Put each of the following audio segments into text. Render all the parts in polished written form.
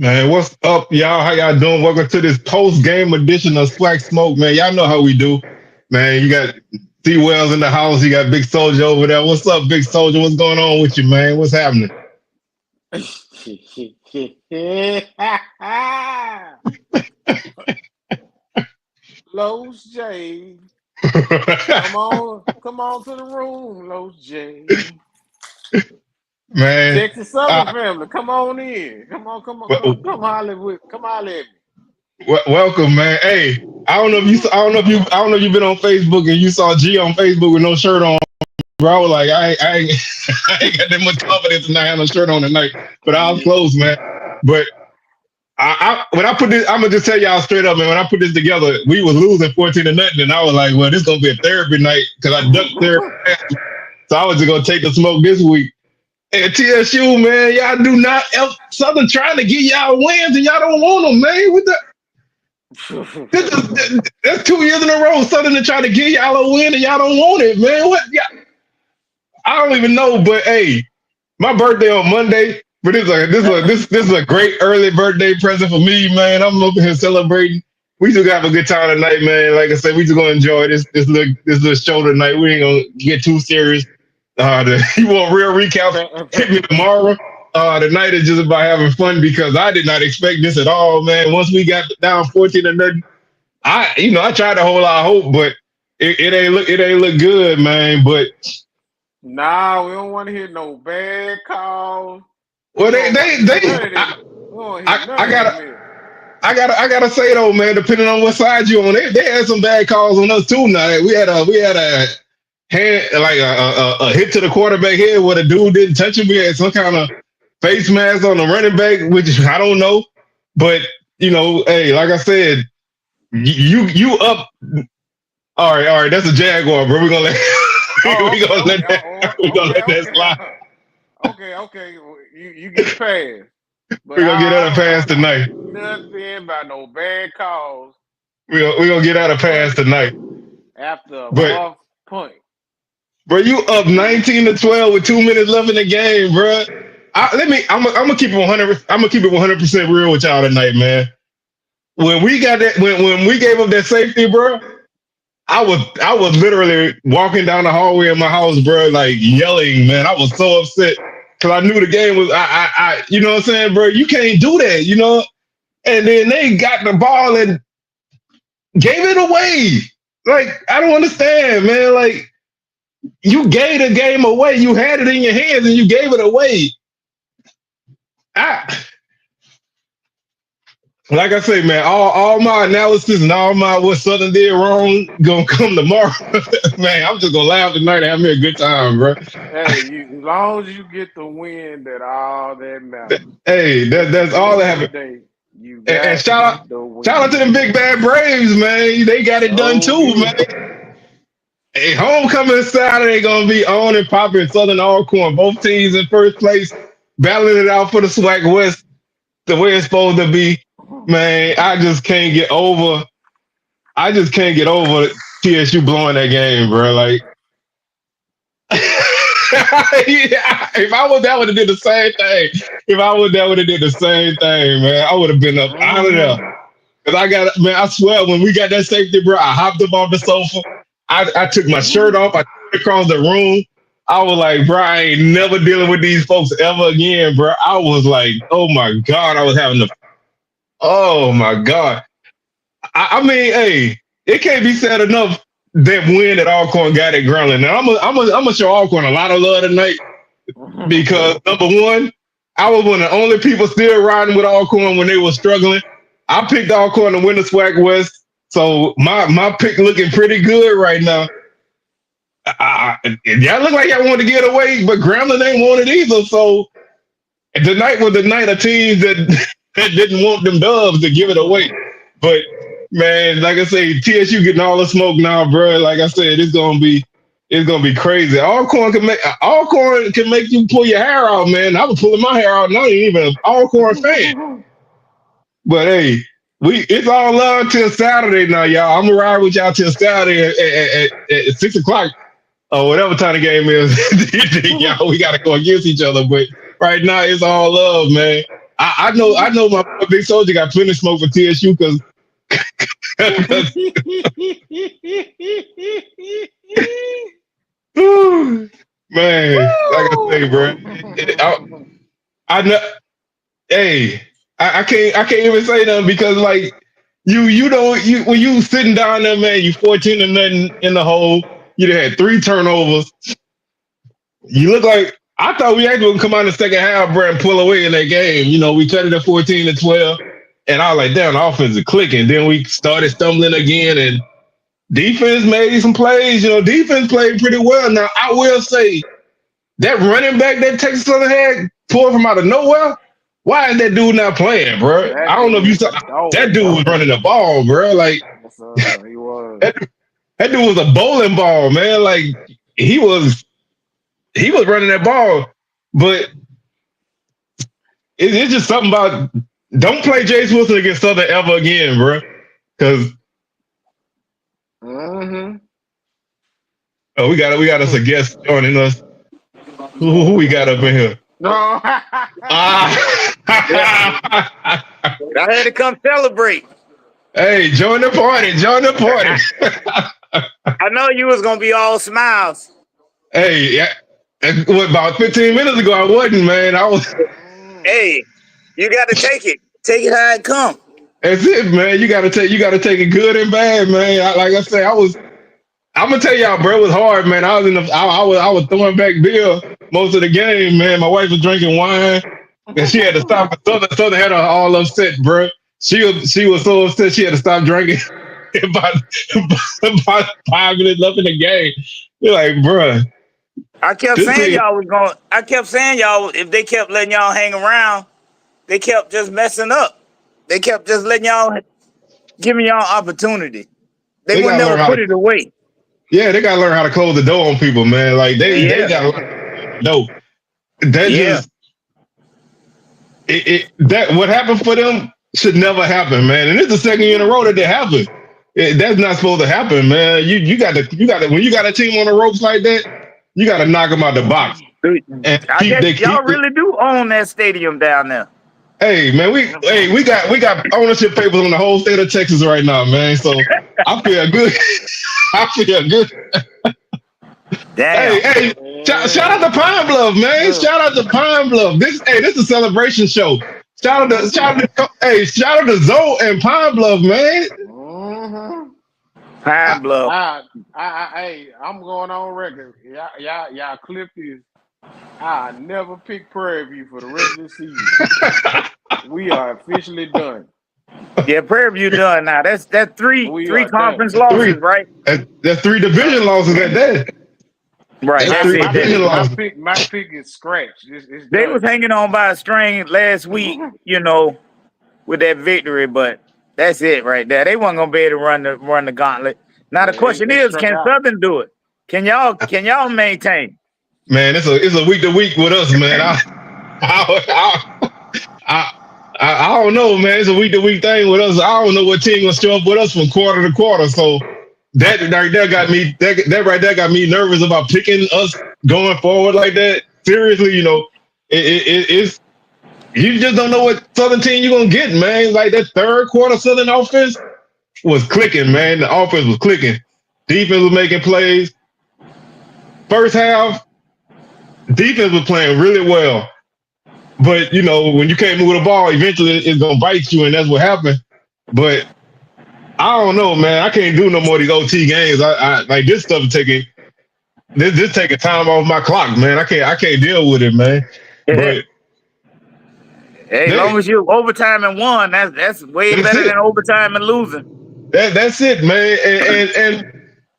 Man, what's up, y'all? How y'all doing? Welcome to this post-game edition of SWAC Smoke, man. Y'all know how we do. Man, you got C Wells in the house. You got Big Soldier over there. What's up, Big Soldier? What's going on with you, man? What's happening? Los J. Come on to the room, Los J. Man, Texas Southern family, come on in. Come holler at me. Welcome, man. Hey, I don't know if you've been on Facebook and you saw G on Facebook with no shirt on. Bro, I was like, I ain't, I ain't got that much confidence in not having a shirt on tonight, but I was close, man. But when I put this, I'm gonna just tell y'all straight up, man. When I put this together, we was losing 14-0, and I was like, well, this is gonna be a therapy night because I ducked therapy, so I was just gonna take the smoke this week. And TSU, man, y'all do not. Southern trying to get y'all wins, and y'all don't want them, man. What the? That's 2 years in a row. Southern to try to get y'all a win, and y'all don't want it, man. What? Yeah, I don't even know, but hey, my birthday on Monday. But this is a great early birthday present for me, man. I'm over here celebrating. We just gonna have a good time tonight, man. Like I said, we just gonna enjoy this little show tonight. We ain't gonna get too serious. You want real recap? Hit me tomorrow. Tonight is just about having fun because I did not expect this at all, man. Once we got down 14-0, I tried to hold our hope, but it ain't look good, man. But nah, we don't want to hear no bad calls. Well, I gotta say though, man. Depending on what side you on, they had some bad calls on us too. Now we had a hand like a hit to the quarterback head where the dude didn't touch him. We had some kind of face mask on the running back, which I don't know. But hey, like I said, you up. All right. That's a Jaguar, bro. We're gonna let that slide. Okay. You get a pass. We're gonna get out a pass tonight. Nothing about no bad calls. We're gonna get out a pass tonight. After a rough punt. Bro, you up 19-12 with 2 minutes left in the game, bro. I'm gonna keep it 100. I'm gonna keep it 100% real with y'all tonight, man. When we got that, when we gave up that safety, bro, I was literally walking down the hallway in my house, bro, like yelling, man. I was so upset because I knew the game was. I you know what I'm saying, bro? You can't do that, And then they got the ball and gave it away. Like I don't understand, man. Like. You gave the game away. You had it in your hands and you gave it away. Like I say, man, all my analysis and all my what Southern did wrong gonna come tomorrow. Man, I'm just gonna laugh tonight and have me a good time, bro. Hey, as long as you get the win, that all that matters. Hey, that's all that happened. And shout out to the big bad Braves, man. They got it done too, man. Hey, homecoming Saturday gonna be on and popping. Southern Alcorn, both teams in first place, battling it out for the SWAC West, the way it's supposed to be. Man, I just can't get over TSU blowing that game, bro. Like, if I was that, would have did the same thing. Man. I would have been up out of there. Cause I swear, when we got that safety, bro, I hopped up off the sofa. I took my shirt off. I took across the room. I was like, bro, I ain't never dealing with these folks ever again, bro. I was like, oh my God, oh my God. I mean, hey, it can't be said enough that win that Alcorn got at Grambling. Now I'm gonna show Alcorn a lot of love tonight because number one, I was one of the only people still riding with Alcorn when they were struggling. I picked Alcorn to win the SWAC West. So my pick looking pretty good right now. Y'all look like y'all want to get away, but Grambling ain't want it either. So tonight was the night of teams that didn't want them Dubs to give it away. But man, like I say, TSU getting all the smoke now, bro. Like I said, it's gonna be crazy. Alcorn can make you pull your hair out, man. I was pulling my hair out, and I ain't even an Alcorn fan. But hey. It's all love till Saturday now, y'all. I'm gonna ride with y'all till Saturday at 6:00 or whatever time the game is. Y'all, we gotta go against each other. But right now, it's all love, man. I know my big soldier got plenty of smoke for TSU because man, like I say, bro, I know. Hey, I can't even say nothing because like you don't when you sitting down there, man, you 14-0 in the hole. You had 3 turnovers. You look like I thought we actually would come out in the second half, bro, and pull away in that game. You know, we cut it at 14-12, and I was like, damn, the offense is clicking. Then we started stumbling again, and defense made some plays. You know, defense played pretty well. Now I will say that running back that Texas Southern had pulled from out of nowhere. Why is that dude not playing, bro? I don't know if you saw that dude was running the ball, bro. Like he was. That dude was a bowling ball, man. Like he was running that ball, but it's just something about don't play Jace Wilson against Southern ever again, bro. Because oh, we got us a guest joining us. Who we got up in here? No. I had to come celebrate. Hey, join the party. Join the party. I know you was gonna be all smiles. Hey, yeah. What, about 15 minutes ago, I wasn't, man. I was. Hey, you got to take it. Take it how it come. That's it, man. You got to take it good and bad, man. Like I say, I'm gonna tell y'all, bro, it was hard, man. I was throwing back beer most of the game, man. My wife was drinking wine, and she had to stop. Southern had her all upset, bro. She was so upset she had to stop drinking about 5 minutes left in the game. You're like, bro. I kept saying y'all if they kept letting y'all hang around, they kept just messing up. They kept just letting y'all, giving y'all opportunity. They would never put it away. Yeah, they gotta learn how to close the door on people, man. Like they gotta learn. No, that just that what happened for them should never happen, man. And it's the second year in a row that happened. That's not supposed to happen, man. You got to when you got a team on the ropes like that. You got to knock them out the box. And y'all really do own that stadium down there. Hey, man, we got ownership papers on the whole state of Texas right now, man. So I feel good. I feel good. Damn. Hey, shout out to Pine Bluff, man. Shout out to Pine Bluff. This is a celebration show. Shout out to Zoe and Pine Bluff, man. Pine Bluff. I'm going on record. Y'all clip this. I never pick Prairie View for the rest of the season. We are officially done. Yeah, Prairie View done now. That's three conference losses, right? That's 3 division losses at that. Right. My pick is scratched. They was hanging on by a string last week, with that victory, but that's it right there. They weren't gonna be able to run the gauntlet. Now the question is, can Southern do it? Can y'all maintain? Man, it's a week to week with us, man. I don't know, man. It's a week to week thing with us. I don't know what team gonna show up with us from quarter to quarter. So that right there got me. That right there got me nervous about picking us going forward like that. Seriously, it's you just don't know what Southern team you're gonna get, man. Like that third quarter Southern offense was clicking, man. The offense was clicking. Defense was making plays. First half, defense was playing really well. But, when you can't move the ball, eventually it's going to bite you, and that's what happened. But I don't know, man. I can't do no more of these OT games. I like this stuff taking time off my clock, man. I can't deal with it, man. But as long as you overtime and won, that's way better than overtime and losing. That's it, man. And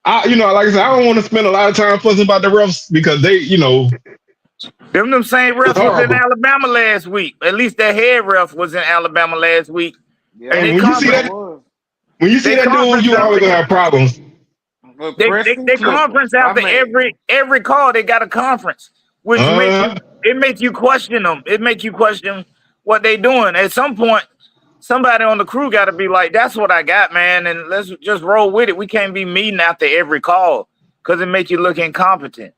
I, like I said, I don't want to spend a lot of time fussing about the refs because they, Them same refs was in Alabama last week. At least their head ref was in Alabama last week. Yeah, and when you see that dude, you always gonna have problems. They conference after every call. They got a conference, which makes you question them. It makes you question what they doing. At some point, somebody on the crew got to be like, "That's what I got, man," and let's just roll with it. We can't be meeting after every call because it makes you look incompetent.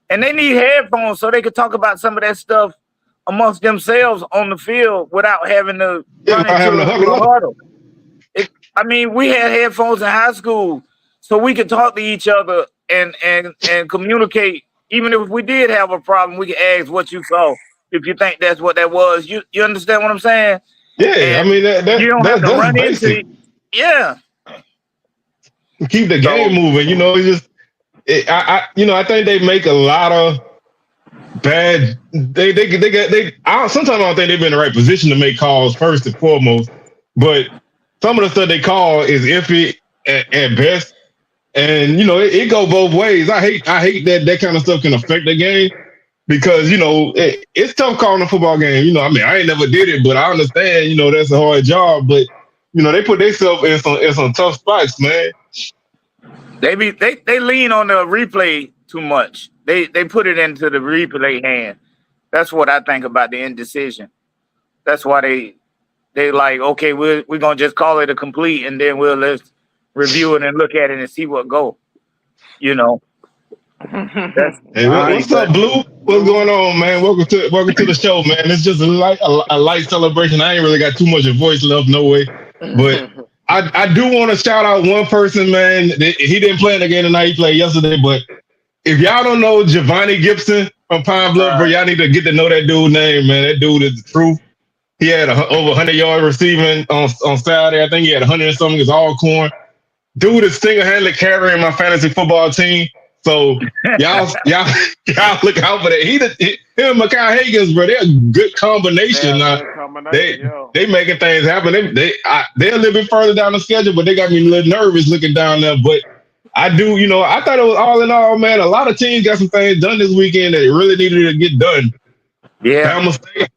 And they need headphones so they could talk about some of that stuff amongst themselves on the field without having to run into a huddle. I mean, we had headphones in high school, so we could talk to each other and communicate. Even if we did have a problem, we could ask what you saw. If you think that's what that was, you understand what I'm saying? Yeah, and I mean you don't have to run basic. into it. Yeah. Keep the game moving. You know, I think they make a lot of bad. Sometimes I don't think they've been in the right position to make calls first and foremost. But some of the stuff they call is iffy at best, and it go both ways. I hate that kind of stuff can affect the game because it's tough calling a football game. I mean, I ain't never did it, but I understand. That's a hard job, but they put themselves in some tough spots, man. They lean on the replay too much. They put it into the replay hand. That's what I think about the indecision. That's why they like, okay, we're gonna just call it a complete, and then let's review it and look at it and see what go. Hey, what's up, Blue? What's going on, man? Welcome to the show, man. It's just a light celebration. I ain't really got too much of voice left, no way. But I do want to shout out one person, man. He didn't play in the game tonight. He played yesterday. But if y'all don't know Giovanni Gibson from Pine Bluff, bro, y'all need to get to know that dude's name, man. That dude is the truth. He had over 100 yards receiving on Saturday. I think he had 100 and something. It's all corn. Dude is single-handedly carrying my fantasy football team. So y'all look out for that. Him and Mekhi Higgins, bro, they're a good combination. They making things happen. They're a little bit further down the schedule, but they got me a little nervous looking down there. But I do, I thought it was all in all, man. A lot of teams got some things done this weekend that really needed to get done. Yeah. Bama State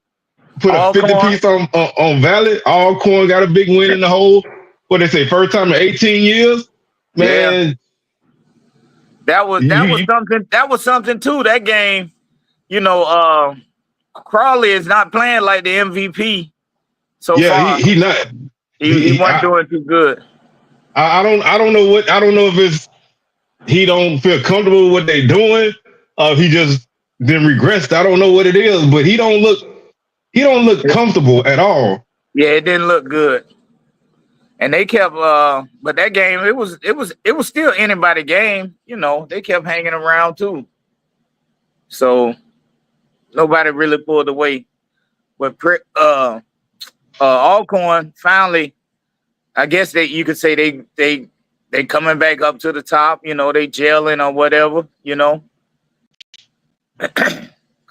put a 50-piece on Valley. Alcorn got a big win in the hole. What they say, first time in 18 years? Man. Yeah. That was something. That was something too. That game, Crawley is not playing like the MVP so far. Yeah, he not. He wasn't doing too good. I don't know if it's he don't feel comfortable with what they doing, or if he just then regressed. I don't know what it is, but he don't look comfortable at all. Yeah, it didn't look good. And they kept, but that game, it was still anybody game. They kept hanging around too. So nobody really pulled away. But Alcorn finally, I guess you could say they coming back up to the top. They gelling or whatever.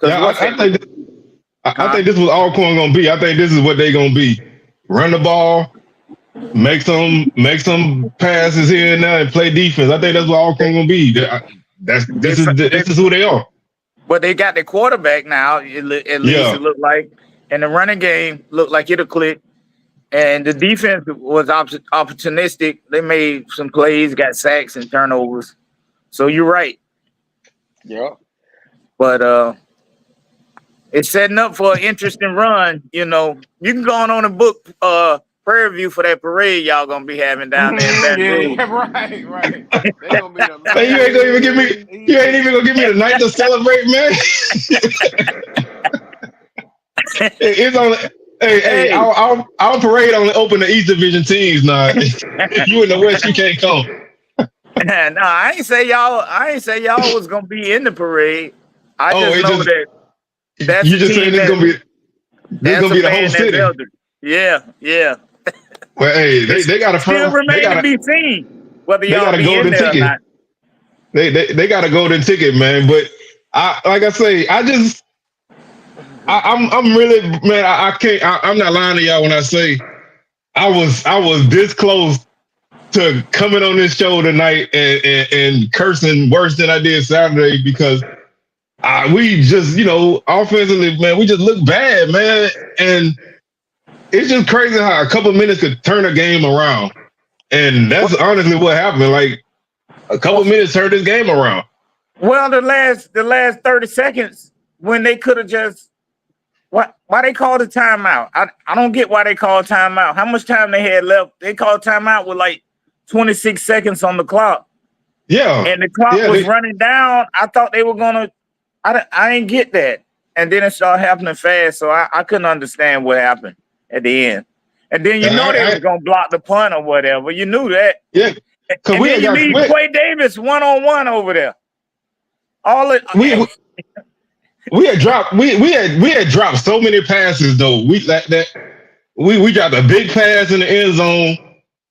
I think this was Alcorn gonna be. I think this is what they gonna be. Run the ball. Make some passes here and there and play defense. I think that's what Alcorn gonna be. This is who they are. But they got the quarterback now. At least it looked like, and the running game looked like it'll click. And the defense was opportunistic. They made some plays, got sacks and turnovers. So you're right. Yeah. But it's setting up for an interesting run. You can go on and book Prairie View for that parade y'all gonna be having down there. Yeah, right. They gonna be the you ain't even gonna give me the night to celebrate, man. It's on. Hey, our parade only open to East Division teams now. If you in the West, you can't come. No, I ain't say y'all was gonna be in the parade. I just know that that's you just saying this gonna be the whole city. Yeah. Well, hey, they got to still remain to be seen whether y'all be in there or not. They got a golden ticket, man. But I'm really, man. I can't. I'm not lying to y'all when I say I was this close to coming on this show tonight and cursing worse than I did Saturday because we just, offensively, man, we just look bad, man, and. It's just crazy how a couple minutes could turn a game around. And that's honestly what happened. Like, a couple minutes turned this game around. Well, the last 30 seconds, when they could have just... Why they called a timeout? I don't get why they called timeout. How much time they had left? They called timeout with like 26 seconds on the clock. Yeah. And the clock was running down. I thought they were going to... I didn't get that. and then it started happening fast. So I couldn't understand what happened at the end. And then they was gonna block the punt or whatever. You knew that. Yeah. And then you leave Quay Davis 1-on-1 over there. We had dropped so many passes though. We dropped a big pass in the end zone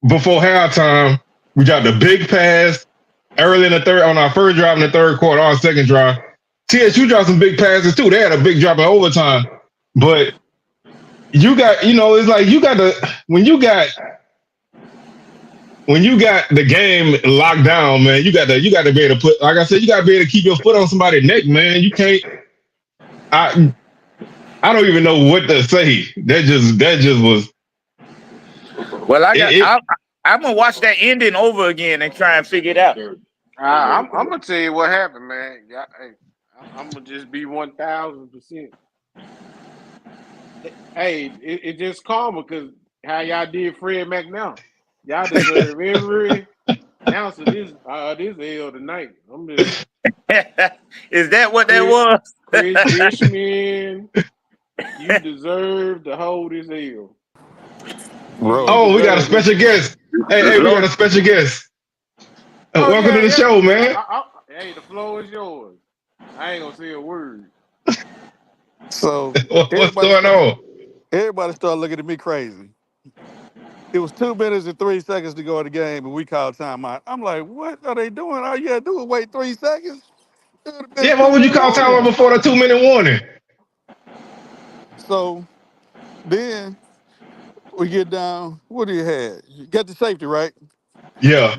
before halftime. We dropped a big pass early in the third on our first drive in the third quarter, our second drive. TSU dropped some big passes too. They had a big drop in overtime. But you got, it's like when you got the game locked down, man, you got to be able to put, like I said, you got to be able to keep your foot on somebody's neck, man. You can't. I don't even know what to say. That just was. Well, I'm gonna watch that ending over again and try and figure it out. I'm gonna tell you what happened, man. I'm gonna just be 1,000%. Hey, it just karma because how y'all did Fred McNair. Y'all deserve every ounce of this L tonight. I'm just. Is that what that was? Chris Dishman, you deserve to hold this L. Oh, we got a special guest. Hey, we got a special guest. Welcome to the show, man. Hey, the floor is yours. I ain't gonna say a word. So what's going on? Everybody started looking at me crazy. It was 2 minutes and 3 seconds to go in the game, and we called timeout. I'm like, what are they doing? All you gotta do is wait 3 seconds. Yeah, why would you call timeout before the 2-minute warning? So then we get down. What do you have? You got the safety, right? Yeah.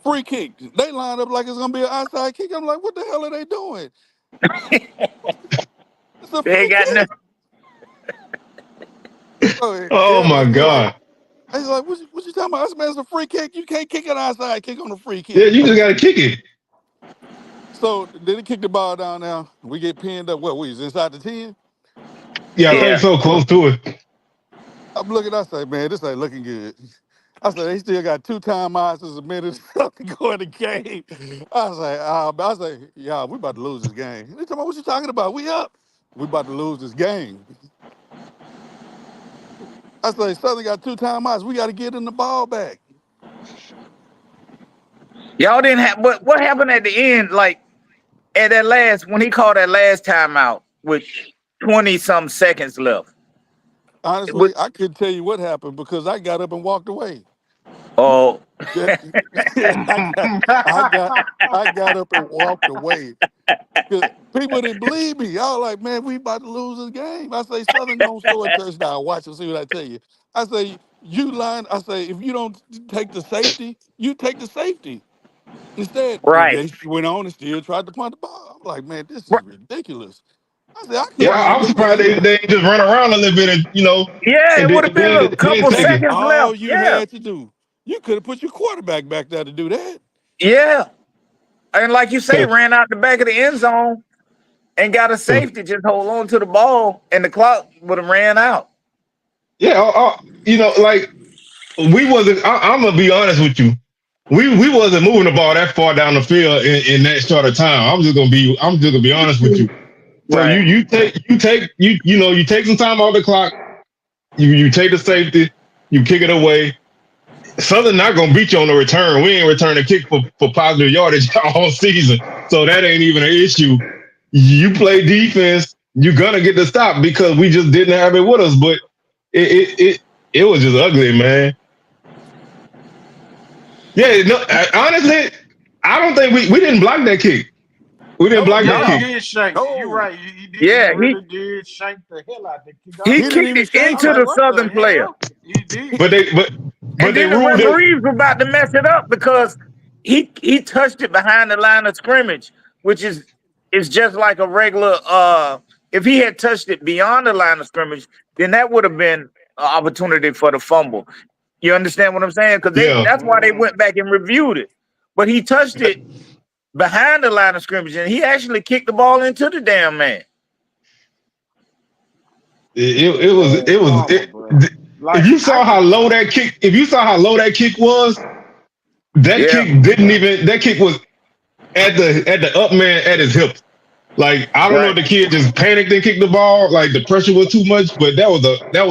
Free kick. They lined up like it's gonna be an outside kick. I'm like, what the hell are they doing? It's a free kick. Oh my God. I was like, what you talking about? I said, man, it's a free kick. You can't kick an outside kick on a free kick. Yeah, you just gotta kick it. So then he kicked the ball down there. We get pinned up. What, we was inside the 10? Yeah, I think so, close to it. I'm looking, I say, man, this ain't looking good. I said, they still got 2 timeouts. There's a minute to go in the game. I was like, yeah, we about to lose this game. They talking about, what you talking about? We up. We about to lose this game. I said, Southern got 2 timeouts. We got to get in the ball back. Y'all didn't have, but what happened at the end, like at that last, when he called that last timeout with 20-some seconds left? Honestly, I couldn't tell you what happened because I got up and walked away. Oh. I got up and walked away. People didn't believe me. Y'all like, man, we about to lose this game. I say, Southern gonna score a touchdown. Watch and see what I tell you. I say, you lying. I say, if you don't take the safety, you take the safety. Instead, they went on and still tried to punt the ball. I'm like, man, this is ridiculous. I said, I'm surprised they just run around a little bit and, Yeah, it would have been a couple seconds left. All you had to do. You could have put your quarterback back there to do that. Yeah. And like you say, ran out the back of the end zone and got a safety. Just hold on to the ball and the clock would have ran out. Yeah, like we wasn't. I'm gonna be honest with you. We wasn't moving the ball that far down the field in that short of time. I'm just gonna be honest with you. So you take some time off the clock. You take the safety. You kick it away. Southern not gonna beat you on the return. We ain't returning a kick for positive yardage all season, so that ain't even an issue. You play defense, you're gonna get the stop because we just didn't have it with us. But it was just ugly, man. Yeah, no. Honestly, I don't think we didn't block that kick. We didn't block that kick. He did shank. You're right. He did. Yeah, he really did shank the hell out of the kick. He kicked it into the Southern player. He did. But the referees were about to mess it up because he touched it behind the line of scrimmage, which is just like a regular. If he had touched it beyond the line of scrimmage, then that would have been an opportunity for the fumble. You understand what I'm saying? Because that's why they went back and reviewed it. But he touched it behind the line of scrimmage, and he actually kicked the ball into the damn man. It was. Like, if you saw how low that kick was, that kick didn't even. That kick was at the up man at his hips. Like I don't know if the kid just panicked and kicked the ball, like the pressure was too much, but that was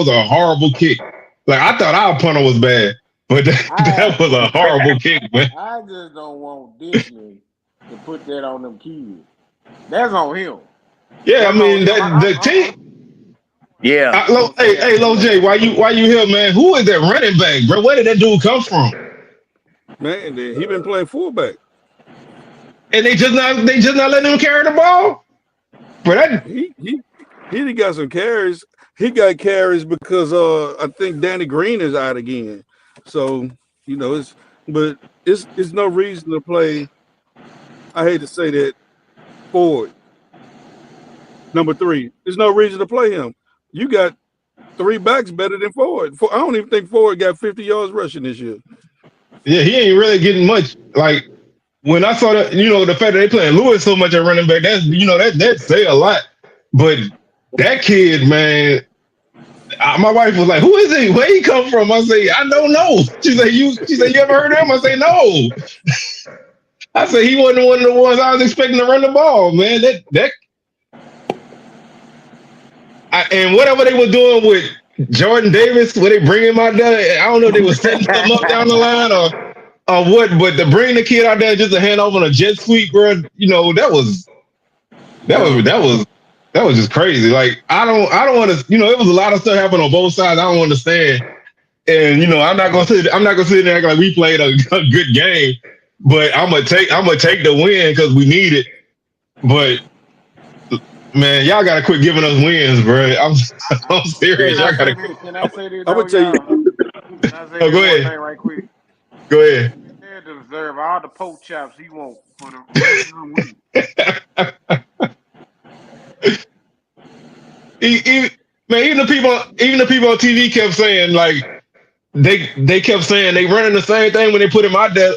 a horrible kick. Like I thought our punter was bad, but that was a horrible kick, man. I just don't want Disney to put that on them kids. That's on him. Yeah, I mean the team. Yeah. Hey, Lo J, why you here, man? Who is that running back, bro? Where did that dude come from? Man, he been playing fullback. And they just not letting him carry the ball. But he got some carries. He got carries because I think Danny Green is out again. So, you know, it's no reason to play. I hate to say that, forward. Number 3. There's no reason to play him. You got 3 backs better than Ford. I don't even think Ford got 50 yards rushing this year. Yeah, he ain't really getting much. Like when I saw that, you know, the fact that they playing Lewis so much at running back, that's, you know, that say a lot. But that kid, man, my wife was like, "Who is he? Where he come from?" I say, "I don't know." She said, "You ever heard of him?" I say, "No." I said he wasn't one of the ones I was expecting to run the ball, man. And whatever they were doing with Jordan Davis, where they bring him out there, I don't know if they were setting him up down the line or what, but to bring the kid out there just to hand off on a jet sweep, bro, you know, that was just crazy. Like I don't want to, you know, it was a lot of stuff happening on both sides. I don't understand, and you know, I'm not gonna sit there and act like we played a good game, but I'm gonna take the win because we need it. But man, y'all gotta quit giving us wins, bro. I'm serious. Y'all gotta. Can I say this? I'm gonna tell you. Can I say go ahead. one thing right quick? Go ahead. He deserve all the pork chops he want for the rest of the week. Even the people on TV kept saying like they kept saying they running the same thing when they put him out there.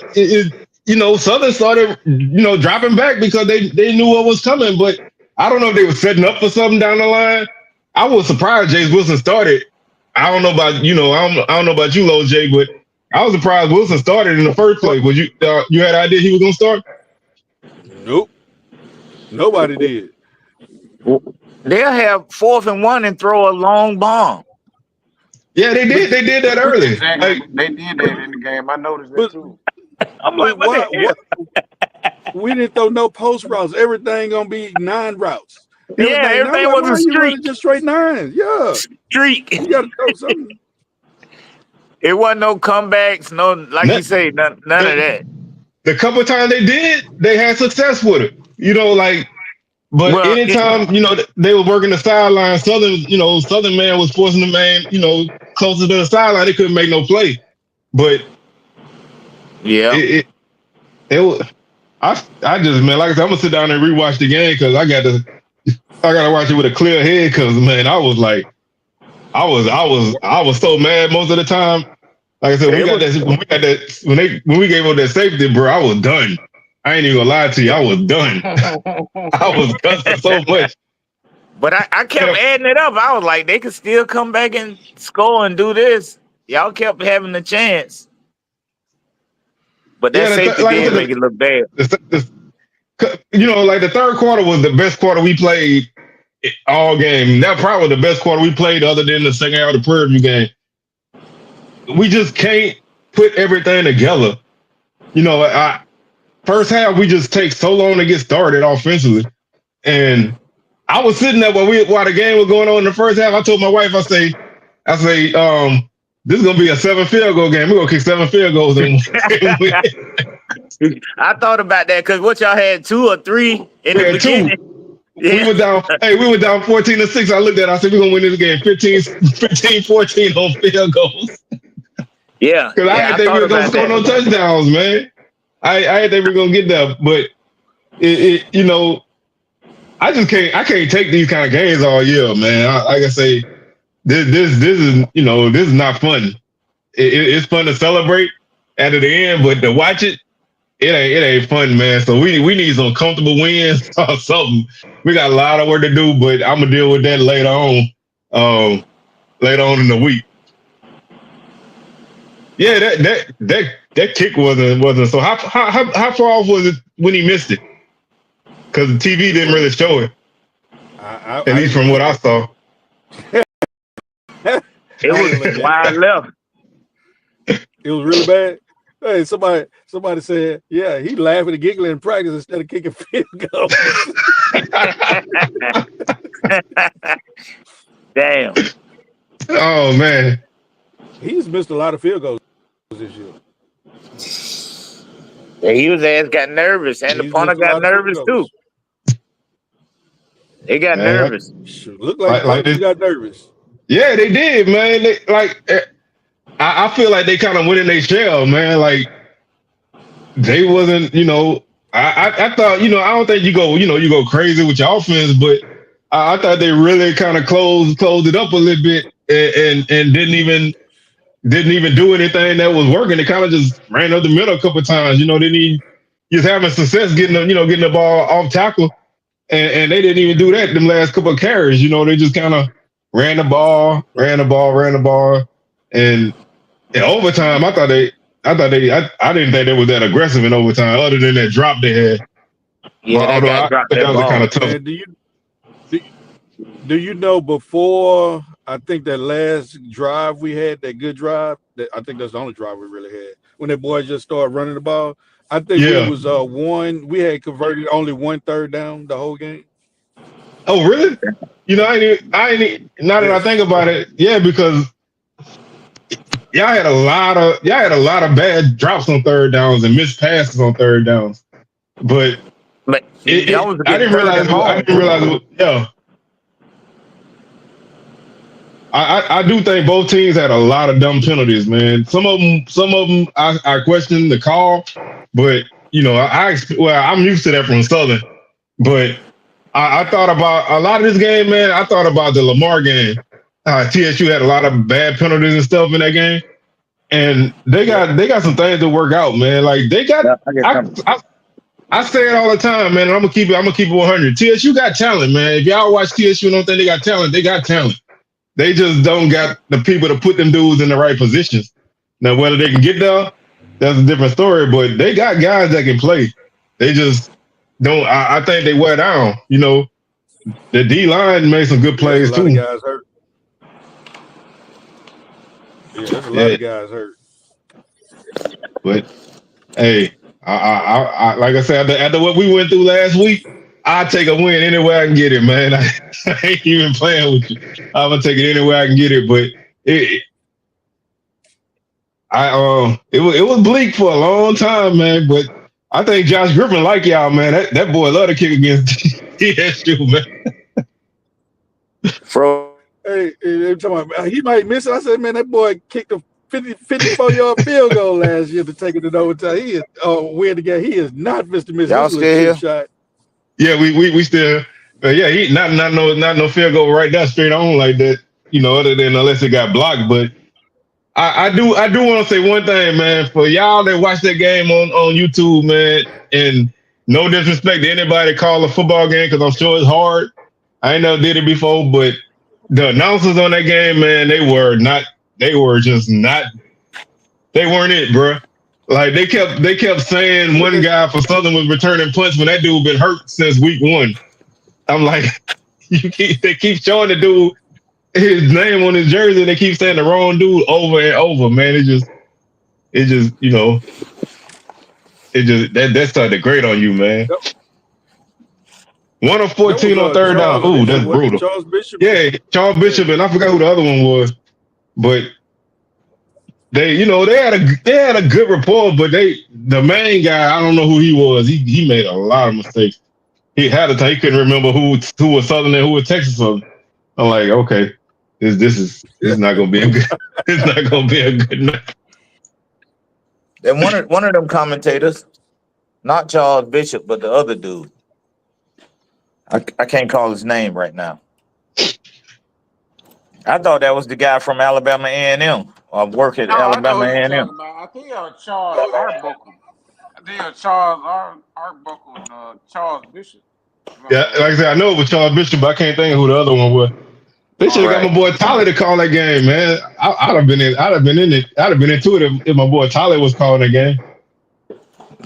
You know, Southern started, you know, dropping back because they knew what was coming, but I don't know if they were setting up for something down the line. I was surprised James Wilson started. I don't know about, you know, I don't know about you, Lo J, but I was surprised Wilson started in the first place. Was you had an idea he was gonna start? Nope. Nobody did. They'll have 4th and 1 and throw a long bomb. Yeah, they did. They did that early. Exactly. Like, they did that in the game. I noticed that too. I'm like, what? We didn't throw no post routes. Everything gonna be 9 routes. Everything was a streak. Just straight 9. Yeah. Streak. You gotta throw something. It wasn't no comebacks, no, like you say, none of that. The couple times they did, they had success with it. You know, like, but anytime, you know, they were working the sideline, Southern man was forcing the man, you know, closer to the sideline, they couldn't make no play. But yeah, it was. I just, man, like I said, I'm gonna sit down and rewatch the game because I gotta watch it with a clear head because, man, I was like, I was so mad most of the time. Like I said, when we gave up that safety, bro, I was done. I ain't even gonna lie to you, I was done. I was cussing so much. But I kept adding it up. I was like, they could still come back and score and do this. Y'all kept having the chance. But that safety did make it look bad. You know, like the third quarter was the best quarter we played all game. That probably was the best quarter we played other than the second half of the Prairie View game. We just can't put everything together. You know, first half we just take so long to get started offensively. And I was sitting there while the game was going on in the first half. I told my wife, I say, this is gonna be a 7 field goal game. We're gonna kick 7 field goals. I thought about that because what y'all had 2 or 3 in the beginning. 2. Yeah. We were down 14-6. I looked at it, I said, we're gonna win this game 15-14 on field goals. Yeah. Because I didn't think we were gonna score no touchdowns, man. I didn't think we were gonna get that. But it you know, I can't take these kind of games all year, man. Like I say, this is, you know, this is not fun. It's fun to celebrate at the end, but to watch it ain't fun, man. So we need some comfortable wins or something. We got a lot of work to do, but I'm gonna deal with that later on in the week. Yeah, that kick wasn't. So how far off was it when he missed it? because the TV didn't really show it. At least from what I saw. It was wide left. It was really bad. Hey, somebody said, yeah, he laughing and giggling in practice instead of kicking field goals. Damn. Oh man. He's missed a lot of field goals this year. Yeah, his ass got nervous, and the punter got nervous too. They got nervous. Looked like they got nervous. Yeah, they did, man. I feel like they kind of went in their shell, man. Like they wasn't, I thought, I don't think you go crazy with your offense, but I thought they really kind of closed it up a little bit and didn't even do anything that was working. They kind of just ran up the middle a couple of times. He was having success getting the ball off tackle, and they didn't even do that them last couple of carries. They just kind of ran the ball, and in overtime, I didn't think they was that aggressive in overtime, other than that drop they had. Yeah, that was kind of tough. Do you know before? I think that last drive we had, that good drive, I think that's the only drive we really had. When that boy just started running the ball, I think it was we had converted only 1 third down the whole game. Oh, really? I ain't now that I think about it, because y'all had a lot of bad drops on third downs and missed passes on third downs. But I didn't realize I do think both teams had a lot of dumb penalties, man. Some of them I question the call, but I'm used to that from Southern. But I thought about a lot of this game, man. I thought about the Lamar game. TSU had a lot of bad penalties and stuff in that game, and they got some things to work out, man. Like they got. I say it all the time, man. And I'm gonna keep it 100. TSU got talent, man. If y'all watch TSU and don't think they got talent, they got talent. They just don't got the people to put them dudes in the right positions. Now, whether they can get there, that's a different story. But they got guys that can play. They just don't. I think they wear down. The D line made some good plays too. A lot of guys hurt. Yeah, there's a lot of guys hurt. But hey, I like I said, after what we went through last week, I take a win anywhere I can get it, man. I ain't even playing with you. I'm gonna take it anywhere I can get it. But it was bleak for a long time, man. But I think Josh Griffin like y'all, man. That boy love to kick against TSU, man. Hey, he might miss it. I said, man, that boy kicked a 54-yard field goal last year to take it in overtime. He is win the game. He is not Mr. Miss. Y'all still here? Shot. Yeah, we still. He not no field goal right there straight on like that. Other than unless it got blocked. But I do want to say one thing, man. For y'all that watch that game on YouTube, man, and no disrespect to anybody call a football game because I'm sure it's hard. I ain't never did it before, but the announcers on that game, man, they weren't it, bro. Like they kept saying one guy for Southern was returning punts when that dude been hurt since week 1. I'm like, they keep showing the dude his name on his jersey. They keep saying the wrong dude over and over, man. That started to grate on you, man. 1 of 14 on third down. Ooh, that's brutal. Charles Bishop. Yeah, Charles Bishop, and I forgot who the other one was, but. They had a good rapport, but the main guy, I don't know who he was. He made a lot of mistakes. He couldn't remember who was Southern and who was Texas Southern. I'm like, okay, this is not gonna be a good. It's not gonna be a good night. And one of them commentators, not Charles Bishop, but the other dude. I can't call his name right now. I thought that was the guy from Alabama A&M. I work at Alabama A&M. I think Charles Arbuckle. Charles Arbuckle and Charles Bishop. Yeah, like I said, I know it was Charles Bishop, but I can't think of who the other one was. They should have got my boy Tyler to call that game, man. I'd have been into it if my boy Tyler was calling that game.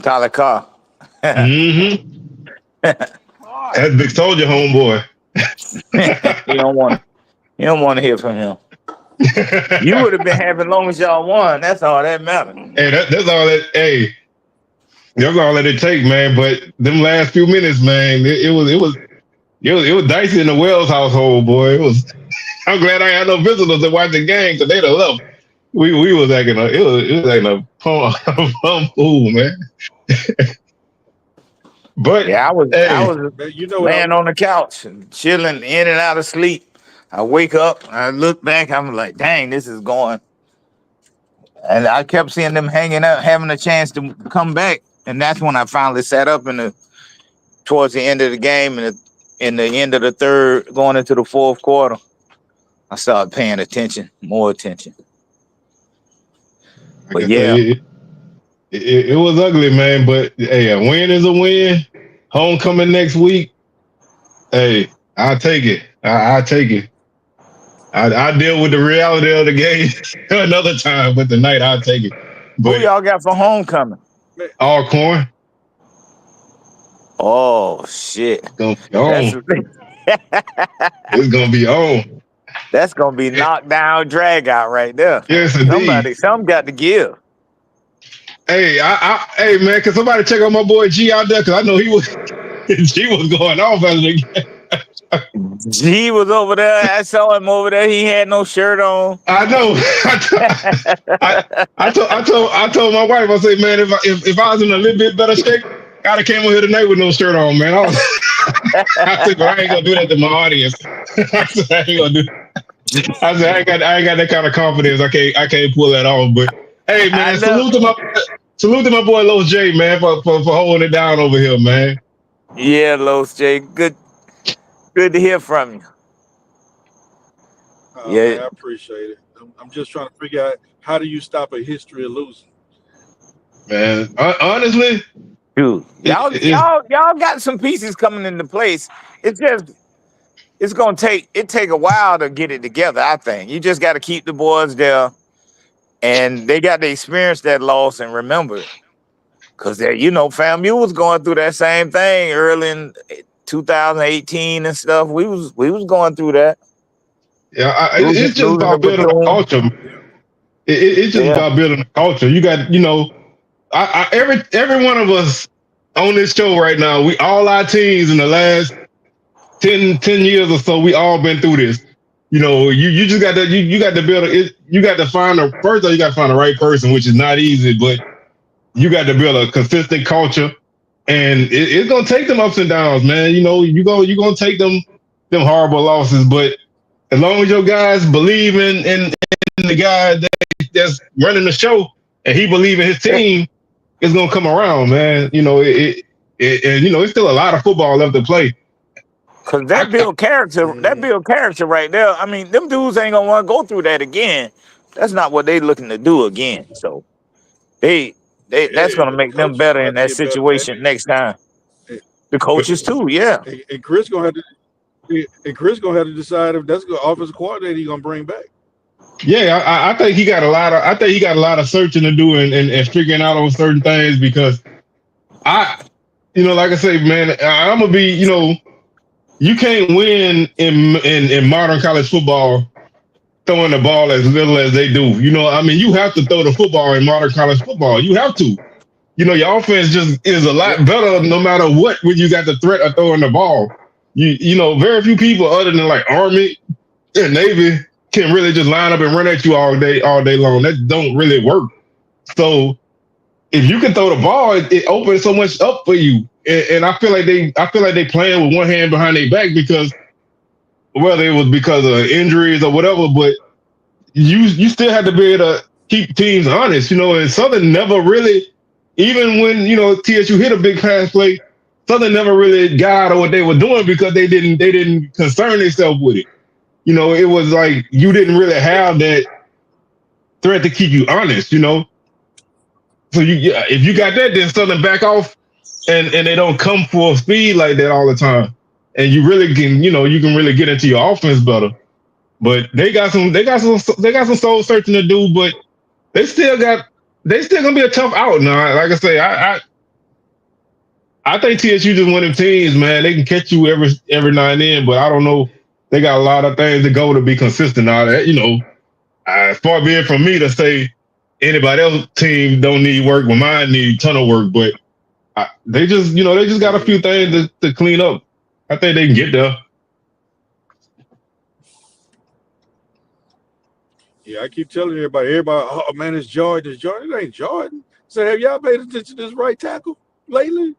Tyler Carr. Mm-hmm. That's Big Soldier, homeboy. You don't want to hear from him. You would have been happy as long as y'all won. That's all that matters. Hey, that's all that. Hey, that's all that it take, man. But them last few minutes, man, it was dicey in the Wells household, boy. It was. I'm glad I had no visitors to watch the game because they'd have left. We was acting it was acting a pump fool, man. But yeah, I was laying what on the couch and chilling in and out of sleep. I wake up, I look back, I'm like, dang, this is going. And I kept seeing them hanging up, having a chance to come back. And that's when I finally sat up towards the end of the game and in the end of the third, going into the fourth quarter. I started paying attention, more attention. But yeah, it was ugly, man. But hey, a win is a win. Homecoming next week. Hey, I'll take it. I'll take it. I deal with the reality of the game another time, but tonight I'll take it. But who y'all got for homecoming? Alcorn. Oh shit! It's gonna be on. It's gonna be on. That's gonna be knockdown drag out right there. Yes, indeed. Something got to give. Hey, hey man, can somebody check on my boy G out there? Cause I know G was going off after the game. G was over there. I saw him over there. He had no shirt on. I know. I told my wife, I said, man, if I was in a little bit better shape, I'd have came over here tonight with no shirt on, man. I said, I ain't gonna do that to my audience. I said, I ain't gonna do that. I said, I ain't got that kind of confidence. I can't pull that off. But hey, man, salute to my boy Los J, man, for holding it down over here, man. Yeah, Los J, good to hear from you. Yeah, man, I appreciate it. I'm just trying to figure out how do you stop a history of losing. Man, honestly, dude, y'all got some pieces coming into place. It's gonna take a while to get it together. I think you just got to keep the boys there, and they got to experience that loss and remember it. Cause FAMU was going through that same thing early in 2018 and stuff. We was going through that. Yeah, it's just about building a culture. It's just about building a culture. You got, every one of us on this show right now, all our teams in the last 10 years or so, we all been through this. You just got to you got to build you got to find you got to find the right person, which is not easy, but you got to build a consistent culture, and it's gonna take them ups and downs, man. You're gonna take them horrible losses, but as long as your guys believe in the guy that's running the show, and he believe in his team, it's gonna come around, man. It's still a lot of football left to play. Cause that build character right there. I mean, them dudes ain't gonna want to go through that again. That's not what they looking to do again. So that's gonna make them better in that situation next time. The coaches too, yeah. And Chris gonna have to decide if that's the offensive coordinator he's gonna bring back. Yeah, I think he got a lot of searching to do and figuring out on certain things, because like I say, man, I'm gonna be, you can't win in modern college football throwing the ball as little as they do. You have to throw the football in modern college football. You have to. Your offense just is a lot better no matter what when you got the threat of throwing the ball. Very few people other than like Army and Navy can really just line up and run at you all day long. That don't really work. So if you can throw the ball, it opens so much up for you. And I feel like they playing with one hand behind their back, because whether it was because of injuries or whatever, but you still have to be able to keep teams honest, and Southern never really, even when, TSU hit a big pass play, Southern never really got out of what they were doing because they didn't concern themselves with it. It was like you didn't really have that threat to keep you honest, So if you got that, then Southern back off and they don't come full speed like that all the time. And you really can, you can really get into your offense better. But they got some soul searching to do, but they still gonna be a tough out now. Like I say, I think TSU just one of them teams, man. They can catch you every now and then, but I don't know. They got a lot of things to go to be consistent. All that, as far be it from me to say anybody else team don't need work, but mine need a ton of work. But they just got a few things to clean up. I think they can get there. Yeah, I keep telling everybody, oh man, it's Jordan. It's Jordan. It ain't Jordan. So have y'all paid attention to this right tackle lately?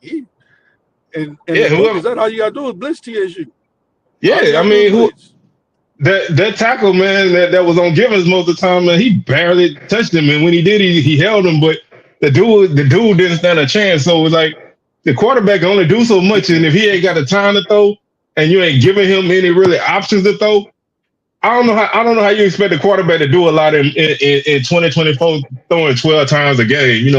Yeah. And is that all you gotta do is blitz TSU? Yeah, I mean, that tackle, man, that was on Givens most of the time, man, he barely touched him, and when he did, he held him, but the dude didn't stand a chance. So it was like the quarterback can only do so much, and if he ain't got the time to throw, and you ain't giving him any really options to throw, I don't know how you expect the quarterback to do a lot in 2024 throwing 12 times a game.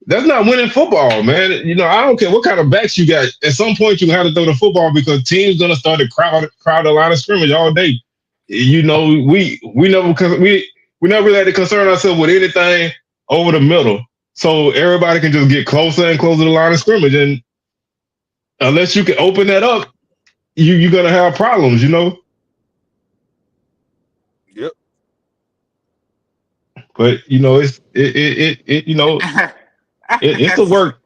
That's not winning football, man. I don't care what kind of backs you got. At some point, you have to throw the football because teams gonna start to crowd the line of scrimmage all day. We never really had to concern ourselves with anything over the middle, so everybody can just get closer and closer to the line of scrimmage. And unless you can open that up, you're gonna have problems. Yep. But it's the work.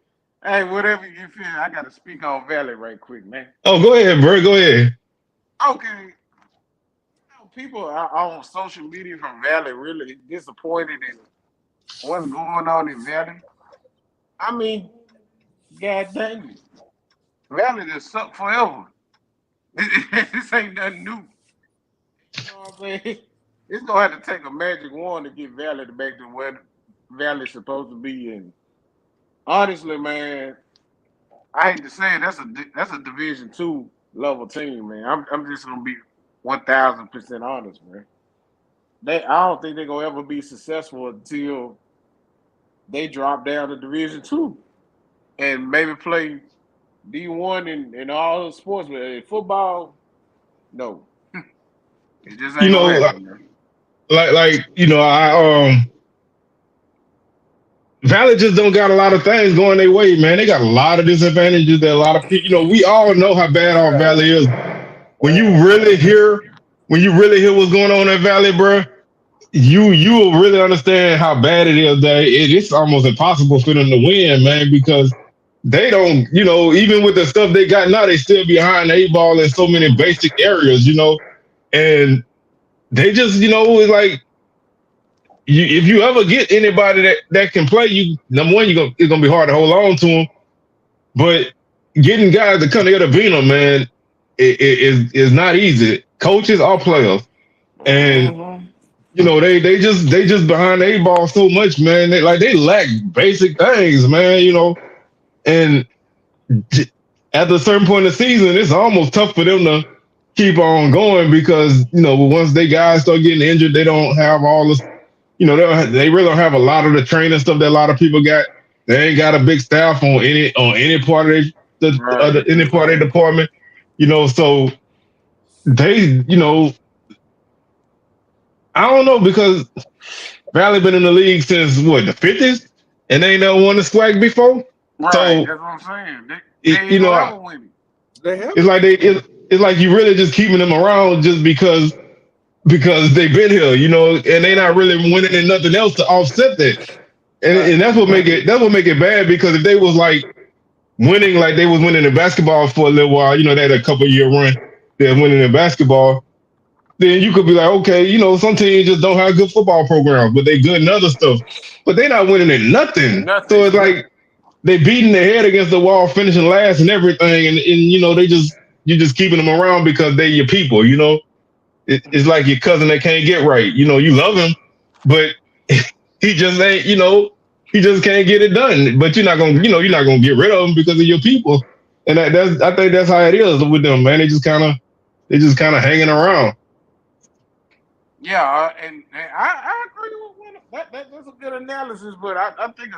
Hey, whatever you feel, I got to speak on Valley right quick, man. Oh, go ahead, bro. Go ahead. Okay. People are on social media from Valley really disappointed in what's going on in Valley. I mean, god dang it. Valley just sucked forever. This ain't nothing new. You know what I'm saying? It's going to have to take a magic wand to get Valley back to where Valley's supposed to be in. Honestly, man, I hate to say it, that's a Division II level team, man. I'm just gonna be 1,000% honest, man. I don't think they're gonna ever be successful until they drop down to Division II and maybe play D1 in all the sports, but in football, no, it just ain't gonna happen, man. Valley just don't got a lot of things going their way, man. They got a lot of disadvantages that a lot of people, we all know how bad our Valley is. When you really hear what's going on in Valley, bro, you will really understand how bad it is. That it's almost impossible for them to win, man, because they don't, even with the stuff they got now, they still behind the 8 ball in so many basic areas, and they just, it's like, if you ever get anybody that can play, number one, it's gonna be hard to hold on to them. But getting guys to come together to beat them, man, is not easy. Coaches are players, and they just behind the 8 ball so much, man. They lack basic things, man. And at a certain point in the season, it's almost tough for them to keep on going because once they guys start getting injured, they don't have all this. They really don't have a lot of the training stuff that a lot of people got. They ain't got a big staff on any part of any part of the department. So they, I don't know because Valley been in the league since what, the 50s, and they ain't never won the SWAC before. Right, so, that's what I'm saying. They ain't never win it. It's like you really just keeping them around just because they've been here, and they not really winning in nothing else to offset that. And that's what make it bad, because if they was like winning like they was winning in basketball for a little while, they had a couple year run, they're winning in basketball, then you could be like, okay, some teams just don't have good football programs, but they good in other stuff. But they not winning in nothing. So it's like they beating their head against the wall, finishing last and everything, and you're just keeping them around because they're your people, It's like your cousin that can't get right. You love him, but he just ain't, he just can't get it done. But you're not gonna get rid of him because of your people. And I think that's how it is with them, man. They just kind of hanging around. Yeah, and I agree with that. That's a good analysis, but I think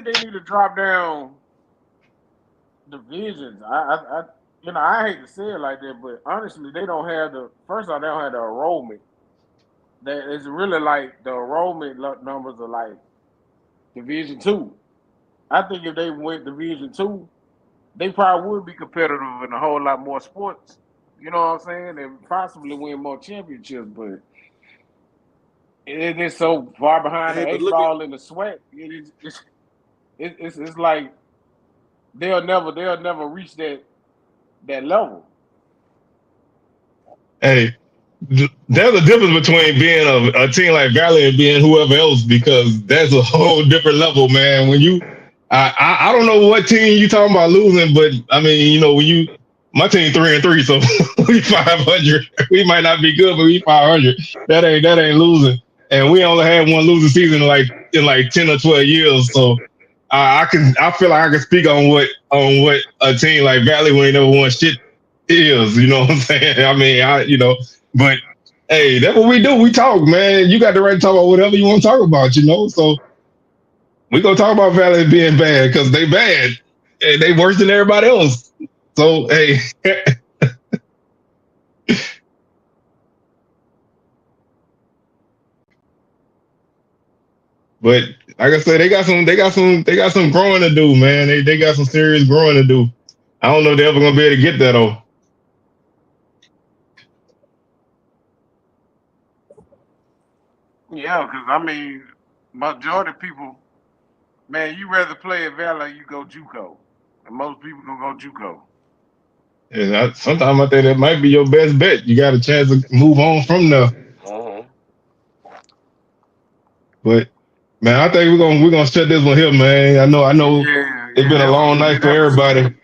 they need to drop down divisions. I hate to say it like that, but honestly, they don't have they don't have the enrollment. It's really like the enrollment numbers are like Division II. I think if they went Division II, they probably would be competitive in a whole lot more sports. You know what I'm saying? And possibly win more championships, but it is so far behind Hey, the but eight look at ball in the SWAC. It's like they'll never reach that level. Hey, there's a difference between being a team like Valley and being whoever else because that's a whole different level, man. When you, I don't know what team you talking about losing, but I mean, you know, when you, my team 3-3, so we 500. We might not be good, but we 500. That ain't losing, and we only had one losing season in like 10 or 12 years. So I feel like I can speak on what a team like Valley who ain't never won shit is, you know what I'm saying? I mean, but hey, that's what we do. We talk, man. You got the right to talk about whatever you want to talk about, you know? So we gonna talk about Valley being bad because they bad and they worse than everybody else. So hey, but like I said, they got some growing to do, man. They got some serious growing to do. I don't know if they're ever gonna be able to get that though. Yeah, because I mean, majority of people, man, you rather play at Valley, you go JUCO, and most people gonna go JUCO. And sometimes I think that might be your best bet. You got a chance to move on from there. Uh-huh. But man, I think we're gonna shut this one here, man. I know it's been a That's what long we night did for episode. everybody.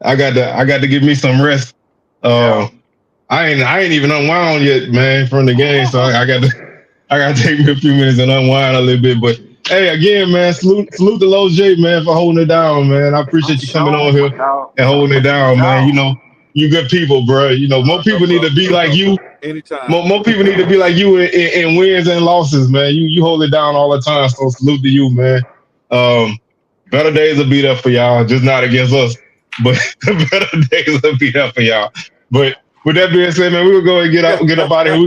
I got to give me some rest. Yeah. I ain't even unwound yet, man, from the game. So I gotta take me a few minutes and unwind a little bit. But hey, again, man, salute to Low J, man, for holding it down, man. I I'm appreciate you coming on sure, here my dog. and holding it Appreciate down, man. You y'all. know, you good people, bro. You know, more no people need to problem, be no like problem. you. Anytime. More people need to be like you in wins and losses, man. You hold it down all the time. So salute to you, man. Um, better days will be there for y'all, just not against us. But better days will be there for y'all. But with that being said, man, we're gonna go and get up out of here.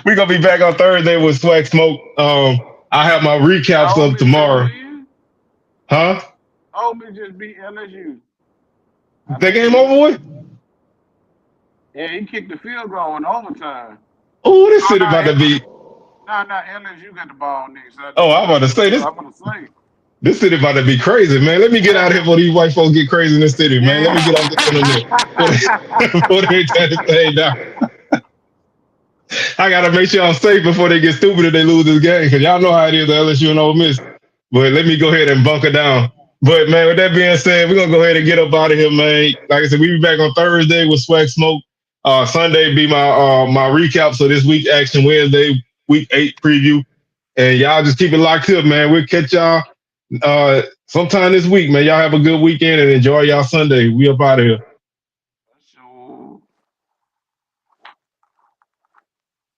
We're gonna be back on Thursday with Swag Smoke. I have my recaps Ole of Miss just tomorrow. win. Huh? Ole Miss just beat LSU. I That think game they over did. with? Yeah, he kicked the field goal in overtime. Oh, this Oh city no, about to be. LSU got the ball next. I Oh, think I'm about to say this. I'm gonna say. This city about to be crazy, man. Let me get out of here before these white folks get crazy in this city, man. Let me Yeah. get off the internet before they tear this thing down. I gotta make sure I'm safe before they get stupid if they lose this game, because y'all know how it is at LSU and Ole Miss. But let me go ahead and bunker down. But man, with that being said, we're gonna go ahead and get up out of here, man. Like I said, we'll be back on Thursday with Swag Smoke. Sunday be my recap. So this week action Wednesday, week 8 preview. And y'all just keep it locked up, man. We'll catch y'all sometime this week, man. Y'all have a good weekend and enjoy y'all Sunday. We up out of here.